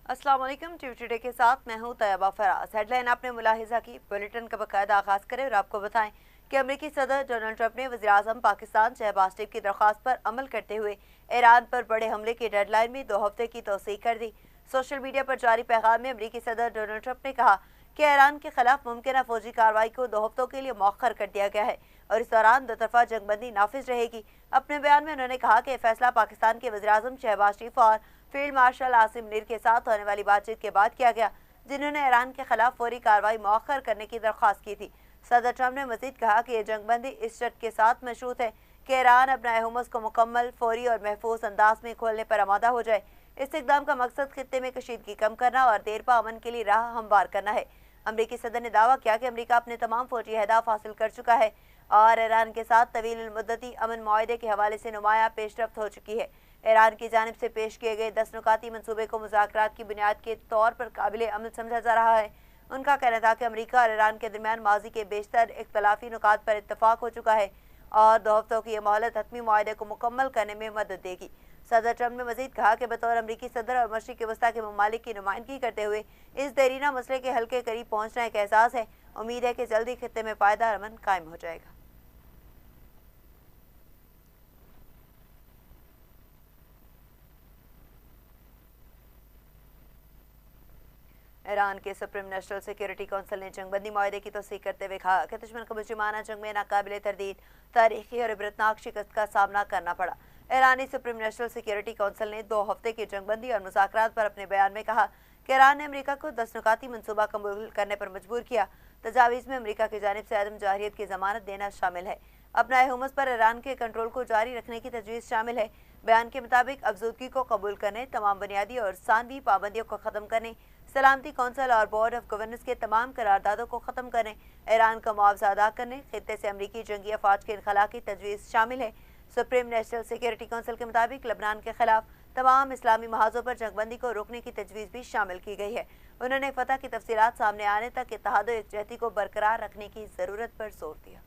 अस्सलाम वालेकुम। टुडे के साथ मैं हूं तैयबा फराज। हेडलाइन आपने मुलाहिजा की, बुलेटिन का बाकायदा आगाज करें और आपको बताएं कि अमेरिकी सदर डोनाल्ड ट्रंप ने वज़ीर-ए-आज़म पाकिस्तान शहबाज शरीफ की दरख्वास्त पर अमल करते हुए ईरान पर बड़े हमले की डेडलाइन में 2 हफ्ते की तोसीह कर दी। सोशल मीडिया पर जारी पैगाम में अमेरिकी सदर डोनाल्ड ट्रंप ने कहा कि ईरान के खिलाफ मुमकिन फौजी कार्रवाई को 2 हफ्तों के लिए मौखर कर दिया गया है और इस दौरान दोतरफा जंगबंदी नाफिज रहेगी। अपने बयान में उन्होंने कहा कि फैसला पाकिस्तान के वज़ीर-ए-आज़म शहबाज शरीफ और फील्ड मार्शल आसिम मुनीर के साथ होने वाली बातचीत के बाद किया गया, जिन्होंने ईरान के खिलाफ फौरी कार्रवाई मौखर करने की दरख्वास्त की थी। सदर ट्रंप ने मजीद कहा कि यह जंगबंदी इस शर्त के साथ मशरूत है कि ईरान अपना हुमस को मुकम्मल, फौरी और महफूज अंदाज में खोलने पर आमादा हो जाए। इस इकदाम का मकसद खित्ते में कशीदगी कम करना और देरपा अमन के लिए राह हमवार करना है। अमरीकी सदर ने दावा किया कि अमरीका अपने तमाम फौजी अहदाफ हासिल कर चुका है और ईरान के साथ तवील मुद्दती अमन मुआहदे के हवाले से नुमाया पेशरफ्त हो चुकी है। ईरान की जानिब से पेश किए गए 10 नुकाती मनसूबे को मुज़ाकरात की बुनियाद के तौर पर काबिल अमल समझा जा रहा है। उनका कहना था कि अमरीका और ईरान के दरमियान माजी के बेशतर इख्तलाफी नुकात पर इत्तफाक हो चुका है और 2 हफ्तों की यह मोहलत हतमी मुआहदे को मुकम्मल करने में मदद देगी। सदर ट्रंप ने मजीद कहा कि बतौर अमरीकी सदर और मशरिक़ वस्ता के ममालिक की नुमाइंदगी करते हुए इस देरीना मसले के हल के करीब पहुँचना एक एहसास है। उम्मीद है कि जल्दी खित्ते में पायदार अमन कायम हो जाएगा। ईरान के सुप्रीम नेशनल सिक्योरिटी काउंसिल ने जंगबंदी मुआहदे की तौसीह करते हुए कहा कि दुश्मन को मुजरिमाना जंग में नाकाबिले तरदीद तारीखी और इबरतनाक शिकस्त का सामना करना पड़ा। ईरानी सुप्रीम नेशनल सिक्योरिटी काउंसिल ने 2 हफ्ते की जंगबंदी और मुज़ाकरात पर अपने बयान में कहा कि ईरान ने अमरीका को 10 नुकाती मनसूबा कबूल करने पर मजबूर किया। तजावीज़ में अमरीका की जानिब से अदम जारियत की जमानत देना शामिल है। अपना हुमस पर ईरान के कंट्रोल को जारी रखने की तजवीज़ शामिल है। बयान के मुताबिक अफजूदगी को कबूल करने, तमाम बुनियादी और सानवी पाबंदियों को ख़त्म करने, सलामती कौंसिल और बोर्ड ऑफ गवर्नेंस के तमाम करारदादों को ख़त्म करने, ईरान का मुआवजा अदा करने, खित्ते से अमरीकी जंगी अफवाज के इनखला की तजवीज़ शामिल है। सुप्रीम नेशनल सिक्योरिटी काउंसिल के मुताबिक लबनान के खिलाफ तमाम इस्लामी महाजों पर जंगबंदी को रोकने की तजवीज़ भी शामिल की गई है। उन्होंने फतह की तफसीलात सामने आने तक इत्तेहाद और एकजहती को बरकरार रखने की ज़रूरत पर जोर दिया।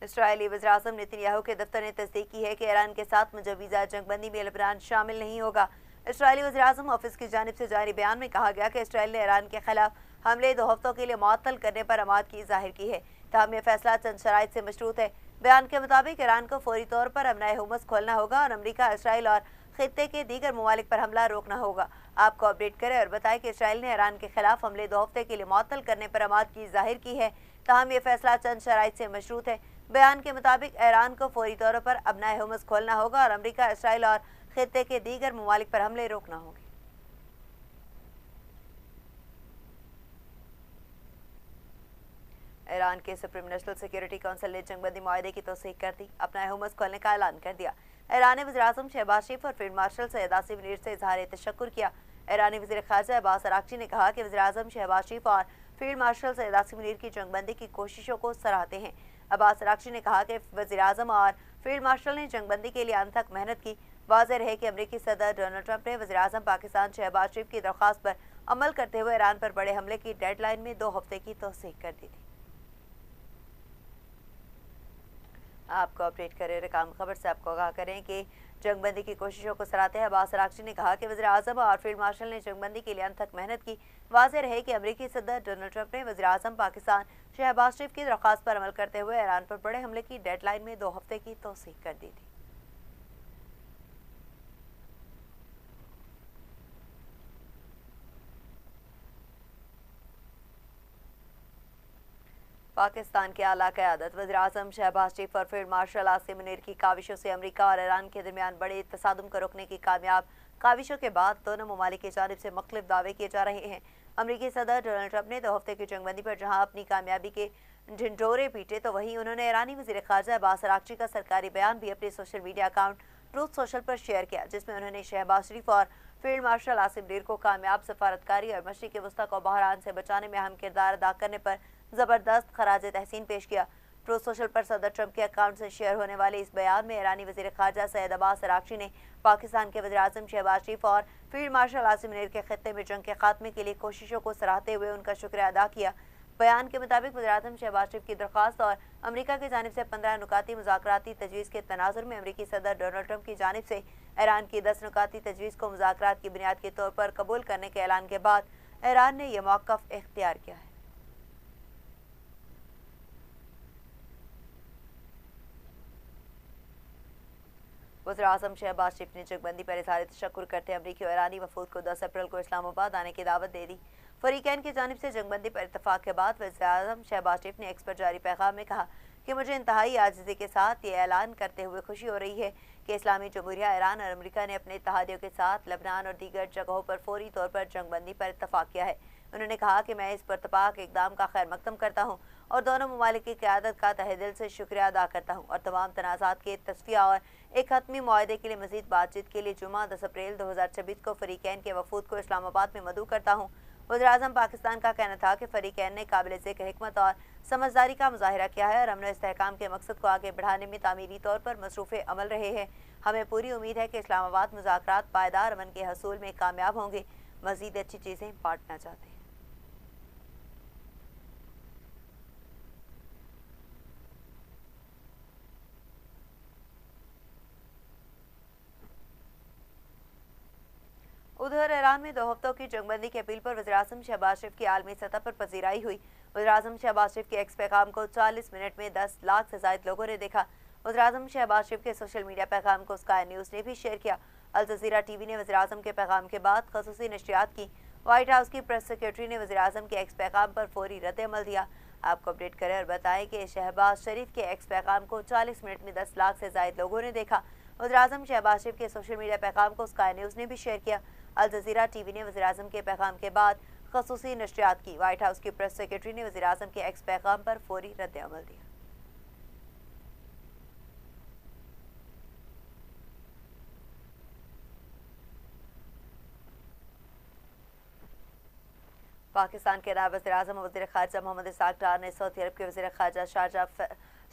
इसराइली वज़ीर-ए-आज़म नेतन्याहू के दफ्तर ने तस्दीक की है कि ईरान के साथ मुजवज़ा जंगबंदी में लबनान शामिल नहीं होगा। इसराइली वज़ीर-ए-आज़म ऑफिस की जानिब से जारी बयान में कहा गया कि इसराइल ने ईरान के खिलाफ हमले 2 हफ्तों के लिए मुअत्तल करने पर आमादगी जाहिर की है, ताहम यह फैसला चंद शराइत से मशरूत है। बयान के मुताबिक ईरान को फौरी तौर पर अपना हुमस खोलना होगा और अमरीका, इसराइल और खित्ते के दीगर ममालिक पर हमला रोकना होगा। आपको अपडेट करें और बताएं कि इसराइल ने ईरान के खिलाफ हमले 2 हफ्ते के लिए मुअत्तल करने पर आमादगी जाहिर की है, ताहम यह फैसला चंद शराइत से मशरूत है। बयान के मुताबिक ईरान को फौरी तौर पर अपना हुमस खोलना होगा और अमरीका, इसराइल और खित्ते के दीगर ममालिक पर हमले रोकना होंगे। ईरान के सुप्रीम नेशनल सिक्योरिटी काउंसिल ने जंगबंदी मुआहदे की तौसीह कर दी, अपना हुमस खोलने का ऐलान कर दिया। ईरान ने वज़ीर-ए-आज़म शहबाज शरीफ और फील्ड मार्शल सैयद आसिम मुनीर से इजहार तशक्कुर किया। ईरानी वज़ीर ख़ारजा अब्बास अराग़ची ने कहा कि वज़ीर-ए-आज़म शहबाज शरीफ और फील्ड मार्शल सैयद आसिम मुनीर की जंगबंदी की कोशिशों को सराहते हैं। अब्बास अराग़ची ने कहा कि वज़ीर-ए-आज़म और फील्ड मार्शल ने जंगबंदी के लिए अंत तक मेहनत की। वाज़ेह रहे कि अमरीकी सदर डोनाल्ड ट्रंप ने वज़ीर-ए-आज़म पाकिस्तान शहबाज शरीफ की दरख्वास्त पर अमल करते हुए ईरान पर बड़े हमले की डेडलाइन में 2 हफ्ते की तौसीह कर दी थी। आपको अपडेट करें काम खबर से आपको आगाह करें कि जंगबंदी की कोशिशों को सराहते हैं अब्बास अराग़ची ने कहा कि वज़ीर-ए-आज़म और फील्ड मार्शल ने जंगबंदी के लिए अंत तक मेहनत की। वाज़ेह रहे कि अमरीकी सदर डोनाल्ड ट्रंप ने वज़ीर-ए-आज़म पाकिस्तान शहबाज शरीफ की दरख्वास्त पर अमल करते हुए ईरान पर बड़े हमले की डेडलाइन में 2 हफ्ते की तौसीह कर दी थी। पाकिस्तान के आला क़यादत वज़ीर-ए-आज़म शहबाज शरीफ और फील्ड मार्शल आसिम मुनीर की काविशों से अमरीका और ईरान के दरमियान बड़े तसादुम को रोकने की कामयाब काविशों के बाद दोनों ममालिक की जानिब से मुख्तलिफ दावे किए जा रहे हैं। अमरीकी सदर डोनाल्ड ट्रंप ने 2 हफ्ते की जंगबंदी पर जहां अपनी कामयाबी के ढिंढोरे पीटे, तो वहीं उन्होंने ईरानी वज़ीर ख़ारजा अब्बास अराग़ची का सरकारी बयान भी अपने social media account truth social पर शेयर किया, जिसमें उन्होंने शहबाज शरीफ और फील्ड मार्शल आसिम मुनीर को कामयाब सफारतकारी और मशरिक़ वस्ता को बहरान से बचाने में अहम किरदार अदा करने पर ज़बरदस्त खराज तहसीन पेश किया। ट्रूथ सोशल पर सदर ट्रंप के अकाउंट से शेयर होने वाले इस बयान में ईरानी वज़ीर ख़ारजा सैयद अब्बास अराग़ची ने पाकिस्तान के वज़ीर-ए-आज़म शहबाज शरीफ और फील्ड मार्शल आसिम मुनीर के खित्ते में जंग के खात्मे के लिए कोशिशों को सराहते हुए उनका शुक्रिया अदा किया। बयान के मुताबिक वज़ीर-ए-आज़म शहबाज शरीफ की दरख्वास्त और अमेरिका की जानिब से 15 नुकाती मुज़ाकराती तजवीज़ के तनाजुर में अमेरिकी सदर डोनाल्ड ट्रंप की जानिब से ईरान की 10 नुकाती तजवीज़ को मुज़ाकरात की बुनियाद के तौर पर कबूल करने के ऐलान के बाद ईरान ने यह मौक़िफ़ इख्तियार किया है। वज़ीर-ए-आज़म शहबाज शरीफ ने जंगबंदी पर इज़हार तशक्कुर करते अमरीकी और ईरानी वफूद को 10 अप्रैल को इस्लामाबाद आने की दावत दे दी। फरीकैन की जानिब से जंगबंदी पर इत्तफाक के बाद वज़ीर-ए-आज़म शहबाज शरीफ ने एक्स पर जारी पैगाम में कहा कि मुझे इंतहाई आजिज़ी के साथ ये ऐलान करते हुए खुशी हो रही है कि इस्लामी जमहूरिया ईरान और अमेरिका ने अपने इत्तेहादियों के साथ लबनान और दीगर जगहों पर फौरी तौर पर जंगबंदी पर इत्तफाक किया है। उन्होंने कहा कि मैं इस पुरतपाक इक़दाम का खैर मकदम करता हूँ और दोनों ममालिक की क़यादत का तहे दिल से शुक्रिया अदा करता हूँ और तमाम तनाज़ात के तस्फ़िया और एक हतमी मुआहदे के लिए मज़ीद बातचीत के लिए जुमा 10 अप्रैल 2026 को फरीकैन के वफूद को इस्लामाबाद में मदऊ करता हूँ। वज़ीर-ए-आज़म पाकिस्तान का कहना था कि फरीकैन ने काबिल ज़िक्र हिकमत और समझदारी का मुज़ाहिरा किया है और अमन इस्तेहकाम के मकसद को आगे बढ़ाने में तामीरी तौर पर मसरूफ़ अमल रहे हैं। हमें पूरी उम्मीद है कि इस्लामाबाद मुज़ाकरात पायदार अमन के हसूल में कामयाब होंगे। मज़ीद अच्छी चीज़ें बांटना चाहते हैं। उधर ईरान में 2 हफ्तों की जंगबंदी की अपील पर वज़ीर-ए-आज़म शहबाज शरीफ की आलमी सतह पर पजीराई हुई। वज़ीर-ए-आज़म शहबाज शरीफ के एक्स पैगाम को 40 मिनट में 10 लाख से ज़ायद लोगों ने देखा। वज़ीर-ए-आज़म शहबाज शरीफ के सोशल मीडिया पैगाम को स्काई न्यूज़ ने भी शेयर किया। अल जज़ीरा टीवी ने वज़ीर-ए-आज़म के पैगाम के बाद ख़ुसूसी नशरियात की। व्हाइट हाउस की प्रेस सेक्रेटरी ने वज़ीर-ए-आज़म के एक्स पैगाम पर फौरी रद्द-ए-अमल दिया। आपको अपडेट करें और बताएं कि शहबाज शरीफ के एक्स पैगाम को 40 मिनट में 10 लाख से ज़ायद लोगों ने देखा। वज़ीर-ए-आज़म शहबाज शरीफ के सोशल मीडिया पैगाम को स्काई न्यूज़ ने भी शेयर किया। अल जज़ीरा टीवी ने वज़ीर-ए-आज़म के पैगाम के बाद ख़ुसूसी नशरियात की। व्हाइट हाउस की प्रेस सेक्रेटरी ने वज़ीर-ए-आज़म के एक्स पैगाम पर फौरी रद्द-ए-अमल दिया। पाकिस्तान के नायब वज़ीर-ए-आज़म और वज़ीर ख़ारिजा मोहम्मद इसहाक़ डार ने सऊदी अरब के वज़ीर ख़ारिजा शारजाह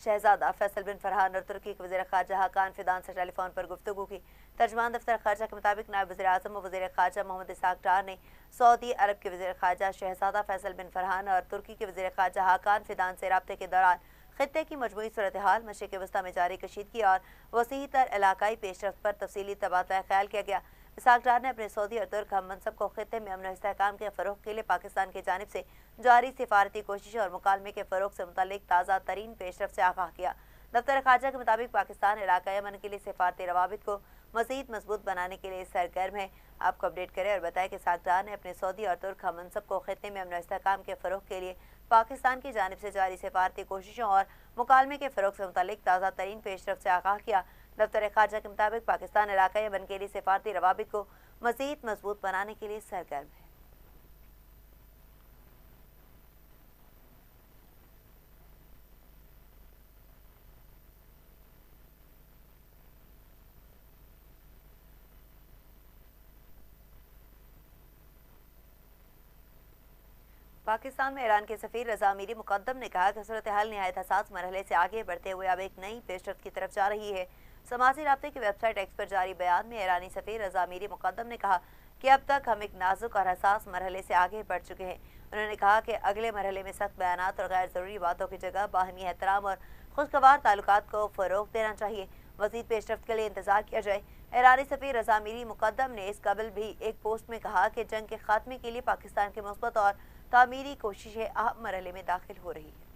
शहज़ादा फैसल बिन फरहान और तुर्की के वज़ीर ख़ारिजा हाकान फिदान से टेलीफोन पर गुफ्तगू की। तर्जमान दफ्तर ख़ारिजा के मुताबिक नायब वज़ीर-ए-आज़म और वज़ीर ख़ारिजा मोहम्मद इसहाक़ डार ने सऊदी अरब के वज़ीर ख़ारिजा शहज़ादा फैसल बिन फरहान और तुर्की के वज़ीर ख़ारिजा हाकान फिदान से राब्ते के दौरान खित्ते की मजमूई सूरत हाल, मशरिक़ वस्ती में जारी कशीदगी और वसीह तर इलाकाई पेशरफ्त पर तफसीली तबादला ख्याल किया गया। इसहाक़ डार ने अपने सऊदी और तुर्क हम मनसब को खित्ते में अमन और इस्तेहकाम के फ़रोग़ के लिए पाकिस्तान की जानिब से जारी सिफारती कोशिश और मुकालमे के फ़रोग़ से मुतल्लिक़ ताज़ा तरीन पेशरफ्त से आगाह किया। दफ्तर ख़ारिजा के मुताबिक पाकिस्तान इलाक़ाई अमन के लिए सिफारती रवाबित को मज़ीद मजबूत बनाने के लिए सरगर्म है। आपको अपडेट करें और बताएं कि इसहाक़ डार ने अपने सऊदी और तुर्क हम मनसब को खित्ते में अमन और इस्तेहकाम के फ़रोग़ के लिए पाकिस्तान की जानिब से जारी सिफारती कोशिशों और मुकालमे के फ़रोग़ से मुतल्लिक़ ताज़ा तरीन पेशरफ्त से आगाह किया। दफ्तर ख़ारिजा के मुताबिक पाकिस्तान इलाक़ाई अमन के लिए सिफारती रवाबित को मज़ीद मजबूत बनाने के लिए सरगर्म है। पाकिस्तान में ईरान के सफ़ीर रज़ा अमीरी मुक़द्दम ने कहा कि सूरत हाल निहायत हसास मरहले से आगे बढ़ते हुए अब एक नई पेशरफ्त की तरफ जा रही है। समाजी राब्ते की वेबसाइट एक्स पर जारी बयान में ईरानी सफ़ीर रज़ा अमीरी मुक़द्दम ने कहा कि अब तक हम एक नाजुक और हसास मरहले से आगे बढ़ चुके हैं। उन्होंने कहा कि अगले मरहले में सख्त बयानात और गैर ज़रूरी बातों की जगह बाहमी एहतराम और खुशगवार ताल्लुकात को फ़रोग़ देना चाहिए। मज़ीद पेशरफ्त के लिए इंतज़ार किया जाए। ईरानी सफ़ीर रज़ा अमीरी मुक़द्दम ने इस कबल भी एक पोस्ट में कहा कि जंग के खात्मे के लिए पाकिस्तान की मुस्बत और तामीरी कोशिशें अहम मरहले में दाखिल हो रही है।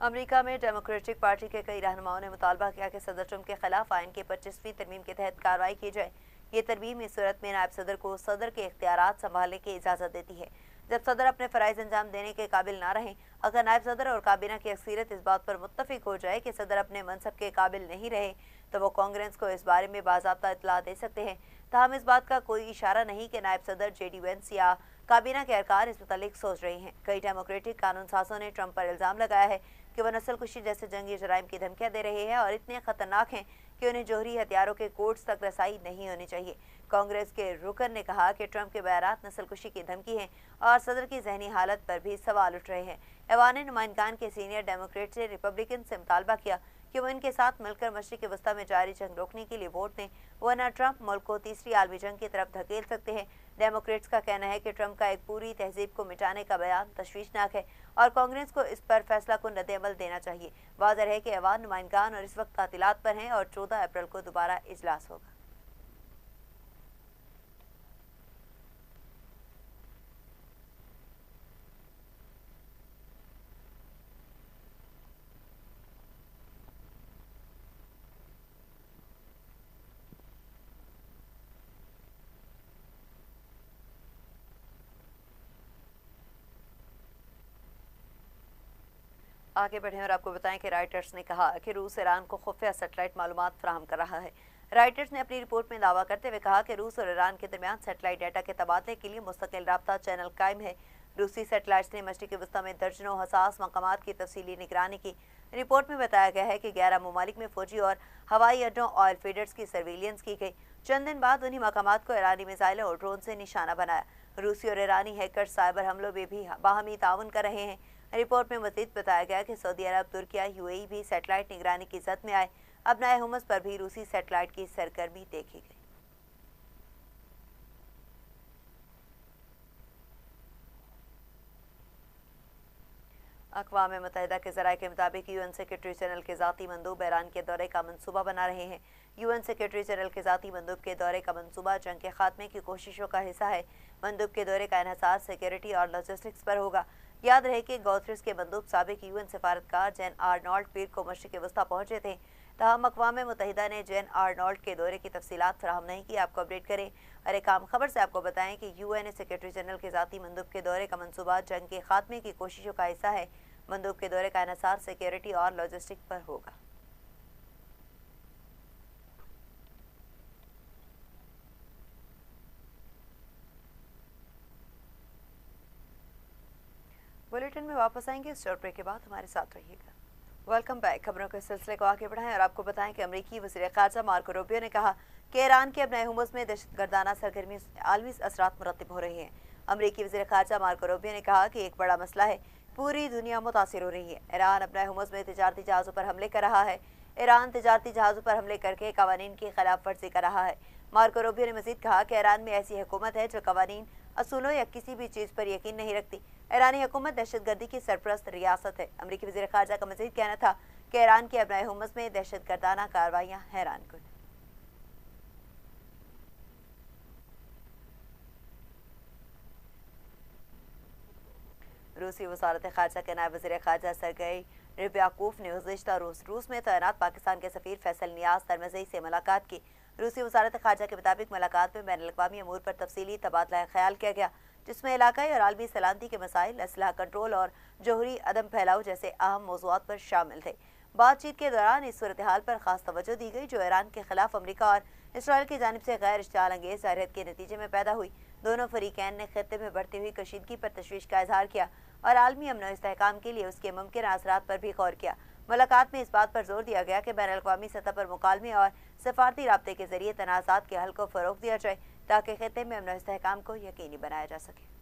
अमेरिका में डेमोक्रेटिक पार्टी के कई रहनुमाओं ने मुतालबा किया कि सदर ट्रंप के खिलाफ आइन की 25वीं तरमीम के तहत कार्रवाई की जाए। ये तरमीम इस सूरत में नायब सदर को सदर के इख्तियारात संभालने की इजाज़त देती है जब सदर अपने फ़राइज़ अंजाम देने के काबिल ना रहें। अगर नायब सदर और काबीना की अक्सरियत इस बात पर मुत्तफिक हो जाए कि सदर अपने मनसब के काबिल नहीं रहे तो वो कांग्रेस को इस बारे में बाज़ाब्ता इत्तला दे सकते हैं। ताहम इस बात का कोई इशारा नहीं कि नायब सदर JD Vance या काबीना के अरकान इस मुतालिक सोच रहे हैं। कई डेमोक्रेटिक कानून साजों ने ट्रंप पर इल्ज़ाम लगाया है कि वह नस्लकुशी जैसे जंगी जराइम की धमकियां दे रहे हैं और इतने ख़तरनाक हैं कि उन्हें जोहरी हथियारों के कोर्ट्स तक रसाई नहीं होनी चाहिए। कांग्रेस के रुकन ने कहा कि ट्रंप के बयानात नस्लकुशी की धमकी हैं और सदर की जहनी हालत पर भी सवाल उठ रहे हैं। ऐवान नुमाइंदगान के सीनियर डेमोक्रेट से रिपब्लिकन से मुतालबा किया कि वो इनके साथ मिलकर मशरिक वस्ती में जारी जंग रोकने के लिए वोट दें, वरना ट्रंप मुल्क को तीसरी आलमी जंग की तरफ धकेल सकते हैं। डेमोक्रेट्स का कहना है कि ट्रंप का एक पूरी तहजीब को मिटाने का बयान तशवीशनाक है और कांग्रेस को इस पर फैसला कुन रद्द-ए-अमल देना चाहिए। वाज़ेह है कि ऐवान नुमाइंदगान और इस वक्त तातीलात पर हैं और 14 अप्रैल को दोबारा इजलास होगा। आगे बढ़ें और आपको बताएं कि राइटर्स ने कहा कि रूस ईरान को खुफिया सैटेलाइट मालूमात फराहम कर रहा है। राइटर्स ने अपनी रिपोर्ट में दावा करते हुए कहा कि रूस और ईरान के दरमियान सैटेलाइट डाटा के तबादले के लिए मुस्तकिल राब्ता चैनल कायम है। रूसी सैटेलाइट्स ने मशरिकी वस्ती में दर्जनों हसास मकामात की तफसीली निगरानी की। रिपोर्ट में बताया गया है कि 11 ममालिक में फौजी और हवाई अड्डों ऑयल फीडर्स की सर्विलियंस की गई। चंद दिन बाद उन्हीं मकामात को ईरानी मिसाइलें और ड्रोन से निशाना बनाया। रूसी और ईरानी हैकर साइबर हमलों में भी बाहमी ताउन कर रहे हैं। रिपोर्ट में मज़ीद बताया गया कि सऊदी अरब, तुर्किया, यूएई भी सैटेलाइट निगरानी की जद में आए। अब नए हुमस पर भी रूसी सैटेलाइट की सरगर्मी देखी गई। अक़वाम मुत्तहिदा के ज़राए के मुताबिक यूएन सेक्रेटरी जनरल के ज़ाती मंदूब ईरान के दौरे का मनसूबा बना रहे हैं। यूएन सेक्रेटरी जनरल के ज़ाती मंदूब के दौरे का मनसूबा जंग के खात्मे की कोशिशों का हिस्सा है। मंदूब के दौरे का इन्हिसार सिक्योरिटी और लॉजिस्टिक्स पर होगा। याद रहे कि गौथरिस के मंदूब साबिक यूएन सफारतकार जेन आर्नोल्ड पीर को मशरिक़ वस्ती पहुंचे थे। तहम अक़वाम मुत्तहिदा ने जेन आर्नोल्ड के दौरे की तफसीलात फराहम नहीं की। आपको अपडेट करें और एक आम खबर से आपको बताएं कि यूएन सेक्रेटरी जनरल के ज़ाती मंदूब के दौरे का मनसूबा जंग के खात्मे की कोशिशों का हिस्सा है। मंदूब के दौरे का इन्हिसार सिक्योरिटी और लॉजिस्टिक पर होगा। बुलेटिन में वापस आएंगे इस शॉर्ट ब्रेक के बाद, हमारे साथ रहिएगा। Welcome back. खबरों के सिलसिले को आगे बढ़ाएं और आपको बताएं कि अमरीकी वज़ीर ख़ारजा मार्को रूबियो ने कहा कि ईरान के अब नए हुमस में दहशतगर्दाना सरगर्मी आलमी असरात मुरतब हो रही हैं। अमरीकी वज़ीर ख़ारजा मार्को रूबियो ने कहा कि एक बड़ा मसला है, पूरी दुनिया मुतासिर हो रही है। ईरान अब नए हुमस में तिजारती जहाज़ों पर हमले कर रहा है। ईरान तिजारती जहाज़ों पर हमले करके कवानीन की खिलाफ वर्जी कर रहा है। मार्को रूबियो ने मज़ीद कहा कि ईरान में ऐसी हुकूमत है जो कवानीन, असूलों या किसी भी चीज़ पर यकीन नहीं रखती। ईरानी हुकूमत दहशतगर्दी की सरपरस्त रियासत है। अमरीकी वज़ीर ख़ारजा का मज़ीद कहना था कि ईरान के अब नए हुमस में दहशतगर्दाना कार्रवाइयाँ हैरानकुन। रूसी वज़ारत ख़ारजा के नायब वज़ीर ख़ारजा सरगई रिब्याकूफ ने गुज़िश्ता रूस में तैनात पाकिस्तान के सफ़ीर फैसल नियाज तरमज़ई से मुलाकात की। रूसी वज़ारत ख़ारजा के मुताबिक मुलाकात में बैनुल-अक़वामी अमूर पर तफसीली तबादला ख्याल किया गया, जिसमें इलाकाई और आलमी सलामती के मसाइल, असलहा कंट्रोल और जोहरी अदम फैलाव जैसे अहम मौज़ूआत पर शामिल थे। बातचीत के दौरान इस सूरत हाल पर खास तवज्जो दी गई जो ईरान के खिलाफ अमरीका और इसराइल की जानिब से गैर इश्तियाल अंगेज सरहद के नतीजे में पैदा हुई। दोनों फरीकैन ने खित्ते में बढ़ती हुई कशीदगी पर तशवीश का इजहार किया और आलमी अमन व इस्तेहकाम के लिए उसके मुमकिन असरात पर भी गौर किया। मुलाकात में इस बात पर जोर दिया गया कि बैनुल-अक़वामी सतह पर मुकालमे और सफारती राब्ते के जरिए तनाज़ात के हल को फ़रोग़ दिया जाए ताकि खित्ते में अमन व इस्तेहकाम को यकीनी बनाया जा सके।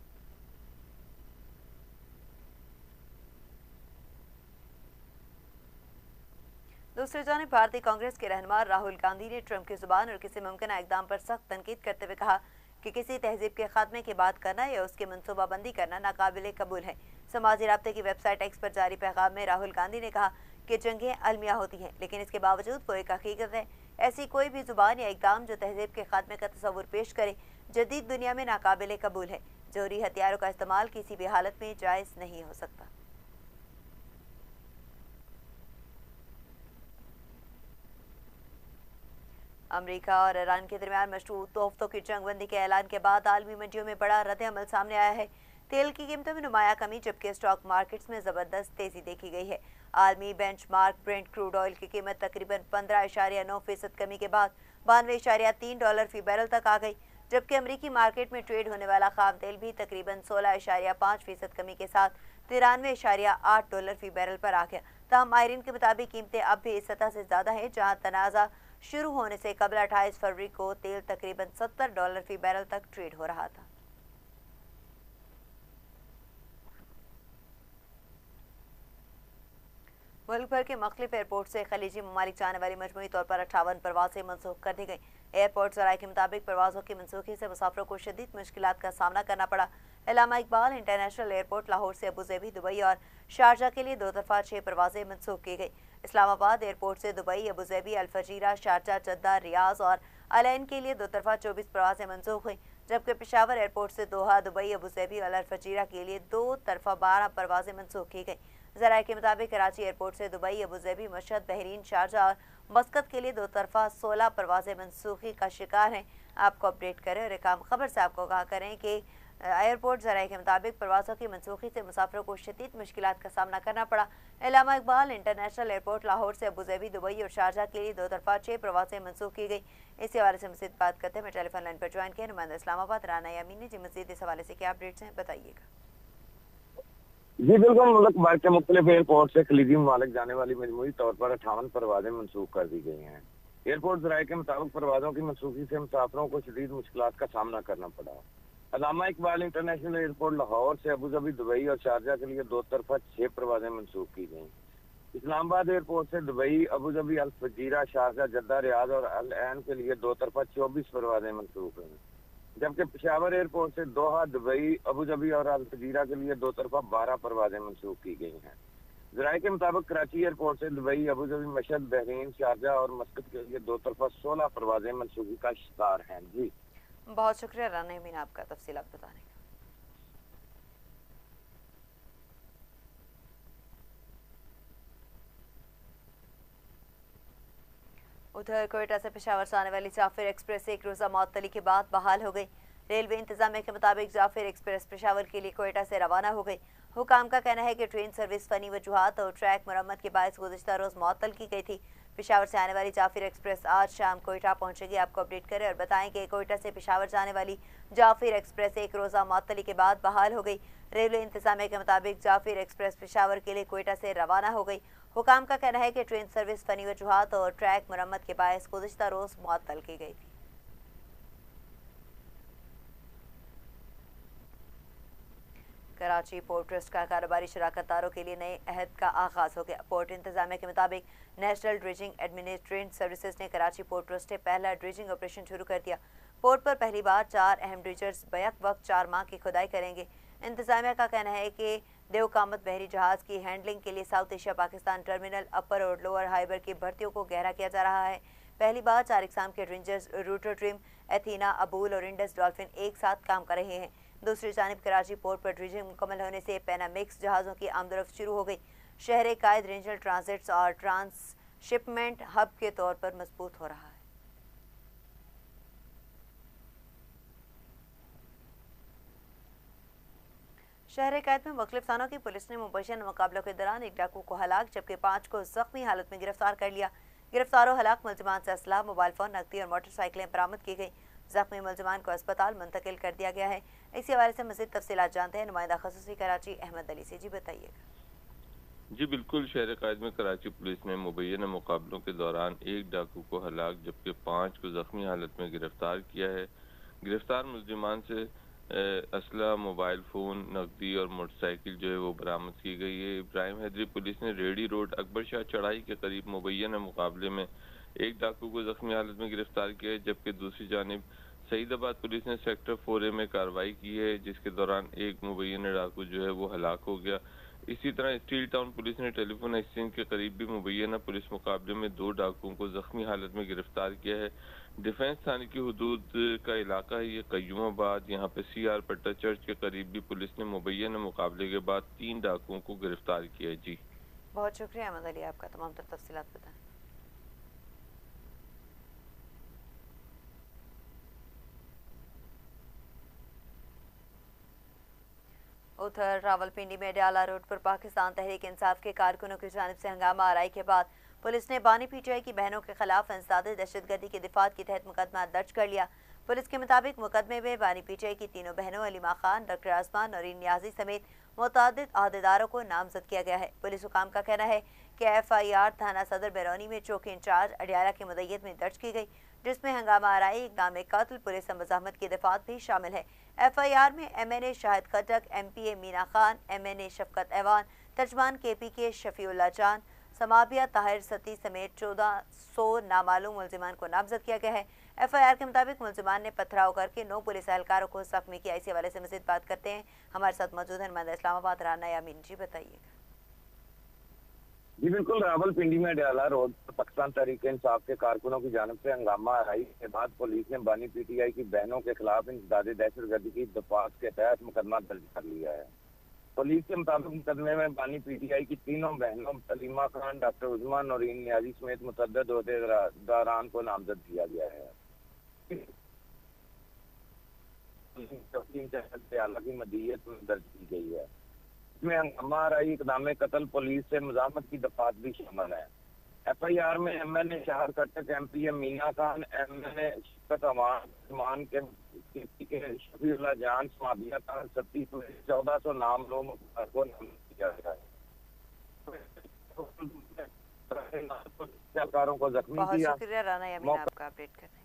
दूसरी जानिब भारतीय कांग्रेस के रहनुमा राहुल गांधी ने ट्रंप की जुबान और किसी मुमकिन इक़दाम पर सख्त तनकीद करते हुए कहा कि किसी तहजीब के खात्मे की बात करना या उसकी मनसूबाबंदी करना नाकाबिले कबूल है। समाजी राब्ते की वेबसाइट एक्स पर जारी पैगाम में राहुल गांधी ने कहा कि जंगें अलमिया होती हैं, लेकिन इसके बावजूद वो एक हकीकत है, ऐसी कोई भी जुबान या इक़दाम जो तहजीब के खात्मे का तस्वुर पेश करे जदीद दुनिया में नाकाबिले कबूल है। जोहरी हथियारों का इस्तेमाल किसी भी हालत में जायज़ नहीं हो सकता। अमेरिका और ईरान के दरमियान मशरूत तोहफतों की जंगबंदी के ऐलान के बाद आलमी मंडियों में बड़ा रद्द-ए-अमल सामने आया है। तेल की कीमतों में नुमाया कमी जबकि स्टॉक मार्केट्स में ज़बरदस्त तेज़ी देखी गई है। आलमी बेंचमार्क ब्रेंट क्रूड ऑयल की कीमत तकरीबन 15.9% कमी के बाद $92.3 फी बैरल तक आ गई, जबकि अमरीकी मार्केट में ट्रेड होने वाला खाम तेल भी तकरीबन 16.5% कमी के साथ $93.8 फी बैरल पर आ गया। तमाम माहिरीन के मुताबिक कीमतें अब भी इस सतह से ज़्यादा है जहाँ तनाज़ा शुरू होने से कबल 28 फरवरी को तेल तकरीबन $70 फी बैरल तक ट्रेड हो रहा था। मुल्क भर के मुख्तलिफ एयरपोर्ट से खलीजी ममालिक जाने वाली मजमूई तौर पर 58 परवाजें मनसूख कर दी गई। एयरपोर्ट जराये के मुताबिक परवाजों की मनसूखी से मुसाफिरों को शदीद मुश्किलात का सामना करना पड़ा। अल्लामा इकबाल इंटरनेशनल एयरपोर्ट लाहौर से अबूजैबी, दुबई और शारजा के लिए 2 तरफा 6 परवाजें मनसूख की गई। इस्लामाबाद एयरपोर्ट से दुबई, अबूजैबी, अल-फजीरा, शारजा, जद्दा, रियाज और अलैन के लिए 2 तरफा 24 परवाजें मनसूख हुई, जबकि पेशावर एयरपोर्ट से दोहा, दुबई, अबूजैबी और अल-फजीरा के लिए 2 तरफा 12 परवाजें मनसूख की गई। ज़राए के मुताबिक कराची एयरपोर्ट से दुबई, अबूजैबी, मशहद, बहरीन, शारजा और मस्कत के लिए 2 तरफा 16 परवाजें मनसूखी का शिकार हैं। आपको अपडेट करें और एक आम खबर से आपको कहा करें कि एयरपोर्ट ज़राए के मुताबिक परवाज़ों की मनसूखी से मुसाफिरों को शदीद मुश्किलात का सामना करना पड़ा। अल्लामा इकबाल इंटरनेशनल एयरपोर्ट लाहौर से अबूजैबी, दुबई और शारजा के लिए 2 तरफा 6 परवाजें मनसूख की गई। इसी हवाले से मज़ीद बात करते हैं। मैं टेलीफोन लाइन पर ज्वाइन किया नुमाइंदा इस्लामाबाद राना यामीन ने। जी मज़ीद इस हवाले से क्या अपडेट्स हैं बताइएगा। जी बिल्कुल, मुल्क भर के मुख्तलिफ एयरपोर्ट से खलीजी ममालिक जाने वाली मजमूई तौर पर 58 परवाजें मनसूख कर दी गई हैं। एयरपोर्ट ज़राए के मुताबिक परवाजों की मनसूखी से मुसाफिरों को शदीद मुश्किलात का सामना करना पड़ा। अल्लामा इकबाल इंटरनेशनल एयरपोर्ट लाहौर से अबूजैबी, दुबई और शारजा के लिए 2 तरफा 6 परवाजें मनसूख की गई। इस्लामाबाद एयरपोर्ट से दुबई, अबूजैबी, अल फजीरा, शारजा, जद्दा, रियाद और अल ऐन के लिए 2 तरफा 24 परवाजें मनसूख हुई, जबकि पेशावर एयरपोर्ट से दोहा, दुबई, अबूजैबी और अल फजीरा के लिए 2 तरफा 12 परवाजें मनसूख की गई हैं। ज़राए के मुताबिक कराची एयरपोर्ट से दुबई, अबूजैबी, मशहद, बहरीन, शारजा और मस्कत के लिए 2 तरफा 16 परवाजें मनसूखी का शिकार हैं। जी बहुत शुक्रिया राना यामीन आपका तफसीलात बताने का। उधर कोयटा से पेशावर से आने वाली जाफिर एक्सप्रेस एक रोज़ा मअतली के बाद बहाल हो गई। रेलवे इंतजामिया के मुताबिक जाफिर एक्सप्रेस पेशावर के लिए कोयटा से रवाना हो गई। हुकाम का कहना है कि ट्रेन सर्विस फनी वजूहात और ट्रैक मरम्मत के बायस गुज़िश्ता रोज़ मअतल की गई थी। पेशावर से आने वाली जाफिर एक्सप्रेस आज शाम कोयटा पहुंचेगी। आपको अपडेट करें और बताएं कि कोयटा से पेशावर जाने वाली जाफिर एक्सप्रेस एक रोज़ा मअतली के बाद बहाल हो गई। रेलवे इंतजामिया के मुताबिक जाफिर एक्सप्रेस पेशावर के लिए कोयटा से रवाना हो गई। हुकाम का कहना है कि ट्रेन सर्विस फनी वजूहात और ट्रैक मरम्मत के बायस गुज़िश्ता रोज़ मुअत्तल की गई थी। कराची पोर्ट ट्रस्ट का कारोबारी शराकतदारों के लिए नए अहद का आगाज हो गया। पोर्ट इंतजामिया के मुताबिक नेशनल ड्रेजिंग एडमिनिस्ट्रेशन सर्विसेज ने कराची पोर्ट ट्रस्ट से पहला ड्रेजिंग ऑपरेशन शुरू कर दिया। पोर्ट पर पहली बार 4 अहम ड्रेजर्स बैक वक्त 4 माह की खुदाई करेंगे। इंतजामिया का कहना है कि देवकामत बहरी जहाज की हैंडलिंग के लिए साउथ एशिया पाकिस्तान टर्मिनल, अपर और लोअर हाइबर की भर्तियों को गहरा किया जा रहा है। पहली बार 4 इकसाम के ड्रेजर्स रूटर ट्रिम, एथीना, अबूल और इंडस डॉल्फिन एक साथ काम कर रहे हैं। दूसरी जानिब कराची पोर्ट पर ड्रेजिंग मुकम्मल होने से पैनामिक्स जहाज़ों की आमदरफ्त शुरू हो गई। शहर कायद रीजनल ट्रांजिट्स और ट्रांसशिपमेंट हब के तौर पर मजबूत हो रहा है। शहर कैद में मुख्तलिफ थानों की पुलिस ने मुबैशन मुकाबलों के दौरान एक डाकू को हलाक जबकि 5 को जख्मी हालत में गिरफ्तार कर लिया। गिरफ्तारों हलाक मुलजमान से असला, मोबाइल फोन, नकदी और मोटरसाइकिलें बरामद की गई। जख्मी मुलजमान को अस्पताल मुंतकिल कर दिया गया है। इसी हवाले से मज़ीद तफसीलात जानते हैं नुमाइंदा खसूसी कराची अहमद अली से। जी बताइएगा। जी बिल्कुल, शहर कायद में कराची पुलिस ने मुबैना मुकाबलों के दौरान एक डाकू को हलाक जबकि 5 को जख्मी हालत में गिरफ्तार किया है। गिरफ्तार मुलजमान से असला, मोबाइल फ़ोन, नकदी और मोटरसाइकिल जो है वो बरामद की गई है। इब्राहिम हैदरी पुलिस ने रेडी रोड अकबर शाह चढ़ाई के करीब मुबैना मुकाबले में एक डाकू को जख्मी हालत में गिरफ्तार किया है, जबकि दूसरी जानिब सईदाबाद पुलिस ने सेक्टर 4A में कार्रवाई की है, जिसके दौरान एक मुबैना डाकू जो है वो हलाक हो गया। इसी तरह स्टील टाउन पुलिस ने टेलीफोन एक्सचेंज के करीब भी मुबैना पुलिस मुकाबले में 2 डाकुओं को जख्मी हालत में गिरफ्तार किया है। डिफेंस थाने की हुदूद का इलाका है ये कयूमाबाद। यहाँ पे CR पट्टा चर्च के करीब भी पुलिस ने मुबैना मुकाबले के बाद 3 डाकुओं को गिरफ्तार किया है। जी बहुत शुक्रिया अहमद अली आपका तमाम तफसीलात बताएं। उधर रावलपिंडी में डाला रोड पर पाकिस्तान तहरीक इंसाफ के कारकुनों की जानिब से हंगामा आराई के बाद पुलिस ने बानी PTI की बहनों के खिलाफ इंसदाद दहशतगर्दी की दिफात के तहत मुकदमा दर्ज कर लिया। पुलिस के मुताबिक मुकदमे में बानी PTI की तीनों बहनों अलीमा खान, डॉक्टर आसमान, नौरीन नियाजी समेत मुतअद्दिद अहदेदारों को नामजद किया गया है। पुलिस हुकाम का कहना है कि FIR थाना सदर बैरोनी में चौकी इंचार्ज अडियाला की मुद्दत में दर्ज की गई, जिसमें हंगामा आराई, इक़दाम कत्ल, पुलिस मज़ाहमत की दफात भी शामिल है। FIR में MNA शाहिद खटक, MPA मीना खान, MNA शफकत ऐवान, तर्जमान KPK शफीउल्लाह जान, समाबिया ताहिर सती समेत 1400 नामालूम मुलजिमान को नामजद किया गया है। FIR के मुताबिक मुलजिमान ने पथराव करके 9 पुलिस एहलकारों को जख्मी किया। इसी हवाले से मजीद बात करते हैं, हमारे साथ मौजूद है नुमाइंदा इस्लामाबाद राना यामीन जी, बताइएगा। जी बिल्कुल, रावलपिंडी में अडयाला रोड पर पाकिस्तान तहरीक इंसाफ के कारकुनों की जानिब से हंगामा आराई के बाद पुलिस ने बानी PTI की बहनों के खिलाफ इंसदाद दहशतगर्दी की दरख्वास्त के तहत मुकदमा दर्ज कर लिया है। पुलिस के मुताबिक मुकदमे में बानी PTI की तीनों बहनों सलीमा खान, डॉक्टर उज़मा, नौरीन नियाजी समेत मुतअद्दिद ओहदेदारान को नामजद किया गया है। अडयाला की मदीयत में दर्ज की गई है। इसमें हंगामा आराई, इक़दाम कत्ल, पुलिस से मुज़ाहमत की दफात भी शामिल है। FIR में MNA शहर कटक, MPA मीना खान, MNA शफकत अमान के शफीउल्लाह जान, समाबिया खान, 1400 नामलूम को नामजद किया गया है। को जख्मी बहुत किया। शुक्रिया राना यामीन आपका अपडेट करने का।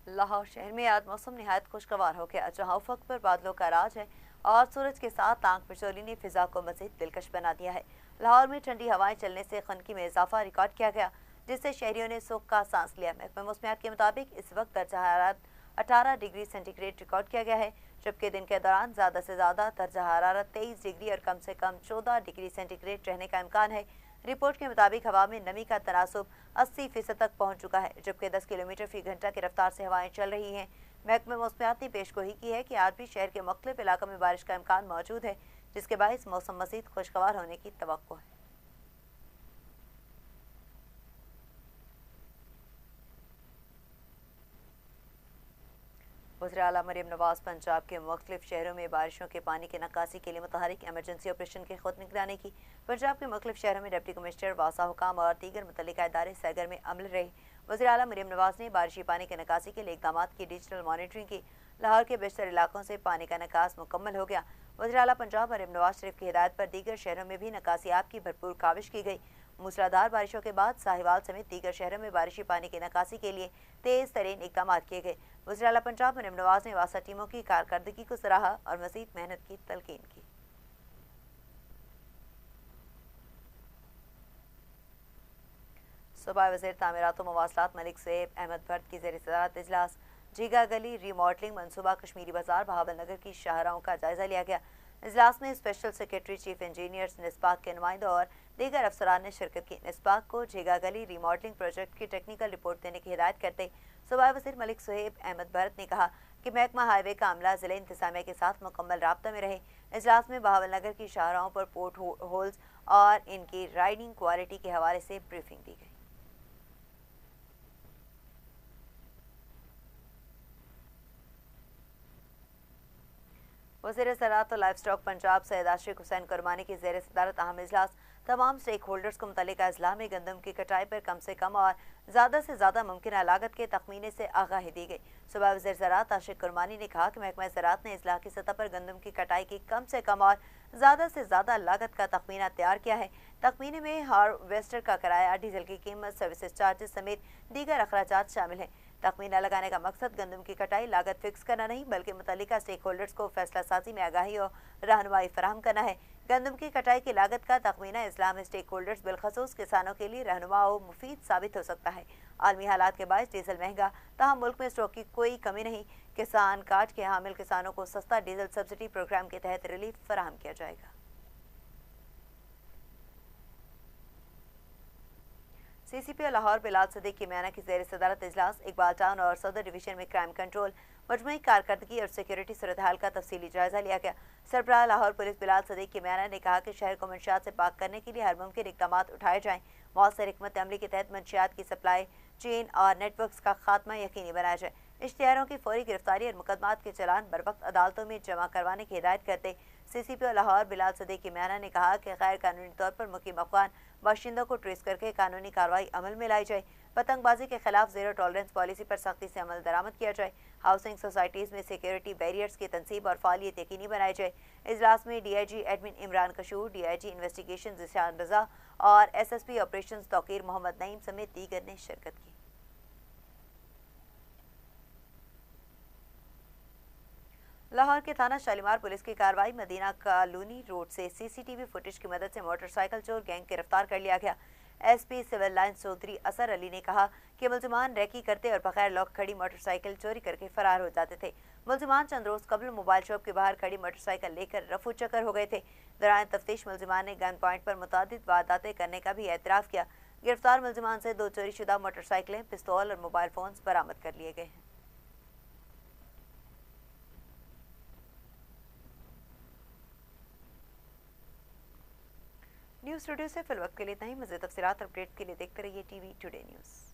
लाहौर शहर में आज मौसम निहायत खुशगवार हो गया, जहां उफक पर बादलों का राज है और सूरज के साथ आंख बिचौली ने फिजा को मजीद दिलकश बना दिया है। लाहौर में ठंडी हवाएं चलने से खनकी में इजाफा रिकॉर्ड किया गया, जिससे शहरियों ने सुख का सांस लिया। महकमा मौसमियात के मुताबिक इस वक्त दर्जा हरारत 18 डिग्री सेंटीग्रेड रिकॉर्ड किया गया है, जबकि दिन के दौरान ज़्यादा से ज़्यादा दर्जा हरारत 23 डिग्री और कम से कम 14 डिग्री सेंटीग्रेड रहने का इम्कान है। रिपोर्ट के मुताबिक हवा में नमी का तनासुब 80% तक पहुंच चुका है, जबकि 10 किलोमीटर फी घंटा की रफ्तार से हवाएं चल रही हैं। महकमा मौसमियात ने पेशगोई की है कि आज भी शहर के मुख्तलिफ इलाकों में बारिश का इम्कान मौजूद है, जिसके बायस मौसम मज़ीद खुशगवार होने की तवक्को है। वज़ीर आला मरीम नवाज पंजाब के मुख्तलिफ शहरों में बारिशों के पानी की निकासी के लिए मुतहरिक एमरजेंसी ऑपरेशन की खुद निगरानी की। पंजाब के मुख्तलिफ शहरों में डिप्टी कमिश्नर, वासा हुकाम और दीगर मुतल्लिका इदारे सैगर में अमल रहे। वज़ीर आला मरीम नवाज ने बारिशी पानी की निकासी के लिए इक़दाम की डिजिटल मॉनिटरिंग की। लाहौर के बेशतर इलाकों से पानी का निकास मुकम्मल हो गया। वज़ीर आला पंजाब मरीम नवाज शरीफ की हिदायत पर दीगर शहरों में भी निकासियाब की भरपूर काविश की गई। मूसलाधार बारिशों के बाद साहिवाल समेत दीगर शहरों में बारिशी पानी की निकासी के लिए तेज तरीन इक़दाम किए गए। वज़ीर आला पंजाब मरीम नवाज ने वासा टीमों की कारकर्दगी को सराहा और मज़ीद मेहनत की तलकीन की। सूबाई वज़ीर तामीरात व मवासलात मलिक सैयद अहमद भट्ट की ज़ेर सदारत इजलास जीगा गली रीमॉडलिंग मनसूबा कश्मीरी बाजार बहावलनगर की शाहराहों का जायजा लिया गया। इजलास में स्पेशल सेक्रेटरी, चीफ इंजीनियर्स, निस्पाक के नुमाइंदों और दीगर अफसरान ने शिरकत की। निस्पाक को जीगा गली रीमॉडलिंग प्रोजेक्ट की टेक्निकल रिपोर्ट देने की हिदायत करते सूबाई वज़ीर मलिक सैयद अहमद भट्ट ने कहा कि महकमा हाईवे का अमला ज़िले इंतज़ामिया के साथ मुकम्मल राब्ता में रहे। इजलास में बहावलनगर की शाहराहों पर पोर्ट होल्स और इनकी राइडिंग क्वालिटी के हवाले से ब्रीफिंग दी गई। वज़ीर ज़राअत और लाइफ स्टॉक पंजाब सैयद आशिक हुसैन कुरबानी की ज़ेर सदारत अहम इजलास तमाम स्टेक होल्डर्स को मुतल्लिका अजला में गंदम की कटाई पर कम से कम और ज़्यादा से ज़्यादा मुमकिन लागत के तखमीने से आगाही दी गई। सुबह वज़ीर ज़राअत आशिक कुरबानी ने कहा कि महकमा ज़राअत ने इजला की सतह पर गंदम की कटाई की कम से कम और ज़्यादा से ज़्यादा लागत का तखमीना तैयार किया है। तखमीने में हार्वेस्टर का किराया, डीजल की कीमत, सर्विसेज चार्जेस समेत दीगर अखराजात शामिल हैं। तखमीना लगाने का मकसद गंदम की कटाई लागत फिक्स करना नहीं, बल्कि मुतल्लिका स्टेक होल्डर्स को फैसला साजी में आगाही और रहनुमाई फराहम करना है। गंदम की कटाई की लागत का तखमीना इस्लाम स्टेक होल्डर्स बिलखसूस किसानों के लिए रहनुमा और मुफीद साबित हो सकता है। आलमी हालात के बायस डीजल महंगा, तहम मुल्क में स्टॉक की कोई कमी नहीं। किसान कार्ड के हामिल किसानों को सस्ता डीजल सब्सिडी प्रोग्राम के तहत रिलीफ फराहम किया जाएगा। CCP लाहौर बिलाल सदीक की म्याना की ज़ेर सदारत इजलास इकबाल टाउन और सदर डिवीजन में क्राइम कंट्रोल, मजमूई कारकर्दगी और सिक्योरिटी सूरत हाल का तफसीली जायजा लिया गया। सरबराह लाहौर पुलिस बिलाल सदीक की म्याना ने कहा कि शहर को मंशियात से पाक करने के लिए हर मुमकिन इक़दाम उठाए जाएँ। मौसर हिकमत अमली के तहत मंशियात की सप्लाई चेन और नेटवर्क्स का खात्मा यकीनी बनाया जाए। इश्तिहारों की फौरी गिरफ्तारी और मुकदमात के चलान बर वक्त अदालतों में जमा करवाने की हिदायत करते CCP लाहौर बिलाल सदीक की म्याना ने कहा कि गैर कानूनी तौर पर मुकीम अफगान बाशिंदों को ट्रेस करके कानूनी कार्रवाई अमल में लाई जाए। पतंगबाजी के खिलाफ ज़ीरो टॉलरेंस पॉलिसी पर सख्ती से अमल दरामद किया जाए। हाउसिंग सोसाइटीज़ में सिक्योरिटी बैरियर्स की तनसीब और फालियत यकीनी बनाई जाए। इजलास में DIG admin Imran Kashur, DIG investigation Zishan Raza और SSP ऑपरेशन तौकीर मोहम्मद नईम समेत दीगर ने शिरकत की। लाहौर के थाना शालीमार पुलिस की कार्रवाई मदीना कॉलोनी रोड से सीसीटीवी फुटेज की मदद से मोटरसाइकिल चोर गैंग गिरफ्तार कर लिया गया। एसपी सिविल लाइन चौधरी असर अली ने कहा कि मुलजिमान रैकी करते और बगैर लॉक खड़ी मोटरसाइकिल चोरी करके फरार हो जाते थे। मुलजिमान चंद रोज कबल मोबाइल शॉप के बाहर खड़ी मोटरसाइकिल लेकर रफू चक्कर हो गए थे। दौरान तफ्तीश मुलजिमान ने गन पॉइंट पर मुतादिद वारदातें करने का भी एतराफ़ किया। गिरफ्तार मुलजिमान से 2 चोरीशुदा मोटरसाइकिलें, पिस्तौल और मोबाइल फोन्स बरामद कर लिए गए हैं। न्यूज़ स्टूडियो से फिल वक्त के लिए इतना ही। मज़ीद तफसीलात अपडेट के लिए देखते रहिए टीवी टुडे न्यूज़।